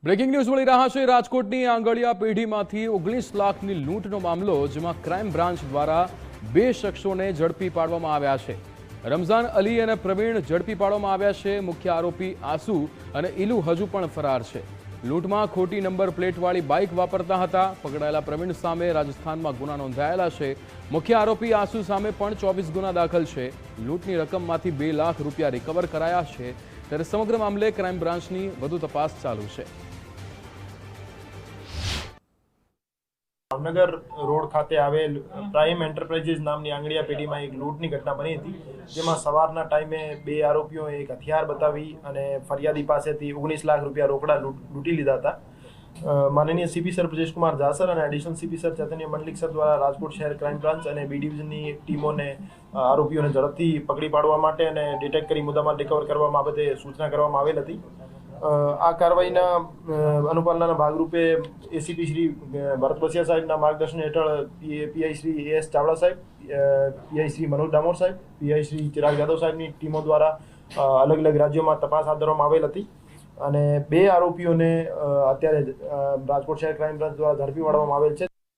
Breaking news મળી રહ્યા છે રાજકોટની આંગળિયા પેઢીમાંથી 19 લાખની લૂંટનો મામલો, જેમાં ક્રાઇમ બ્રાન્ચ દ્વારા બે શખ્સોને ઝડપી પાડવામાં આવ્યા છે। રમઝાન અલી અને પ્રવીણ ઝડપી પાડવામાં આવ્યા છે। મુખ્ય આરોપી આસુ અને ઇલુ હજુ પણ ફરાર છે। લૂંટમાં ખોટી નંબર પ્લેટવાળી બાઇક વાપરતા હતા। પકડાયેલા પ્રવીણ સામે રાજસ્થાનમાં ગુના નોંધાયેલા છે। મુખ્ય આરોપી આસુ સામે પણ 24 ગુના દાખલ છે। લૂંટની રકમમાંથી 2 લાખ રૂપિયા રિકવર કરાયા છે, ત્યારે સમગ્ર મામલે ક્રાઇમ બ્રાન્ચની વધુ તપાસ ચાલુ છે। ભાવનગર રોડ ખાતે આવેલ પ્રાઇમ એન્ટરપ્રાઇઝીસ નામની આંગળિયા પેઢીમાં એક લૂંટની ઘટના બની હતી, જેમાં સવારના ટાઈમે બે આરોપીઓએ એક હથિયાર બતાવી અને ફરિયાદી પાસેથી 19 લાખ રૂપિયા રોકડા લૂંટી લીધા હતા। માનનીય સીપી સર બ્રજેશકુમાર જાસર અને એડિશનલ સીપી સર ચૈતન્ય મંડલિક સર દ્વારા રાજકોટ શહેર ક્રાઇમ બ્રાન્ચ અને બી ડિવિઝનની ટીમોને આરોપીઓને ઝડપથી પકડી પાડવા માટે અને ડિટેક્ટ કરી મુદ્દામાલ રિકવર કરવા બાબતે સૂચના કરવામાં આવેલ હતી। આ કાર્યવાહીના અનુપાલનના ભાગરૂપે એસીપી શ્રી ભરત બસિયા સાહેબના માર્ગદર્શન હેઠળ પીઆઈ શ્રી એસ ચાવડા સાહેબ, પીઆઈ શ્રી મનોજ ડામોર સાહેબ, પીઆઈ શ્રી ચિરાગ યાદવ સાહેબની ટીમો દ્વારા અલગ અલગ રાજ્યોમાં તપાસ હાથ ધરવામાં આવેલ હતી અને બે આરોપીઓને અત્યારે રાજકોટ શહેર ક્રાઇમ બ્રાન્ચ દ્વારા ઝડપી પાડવામાં આવેલ છે।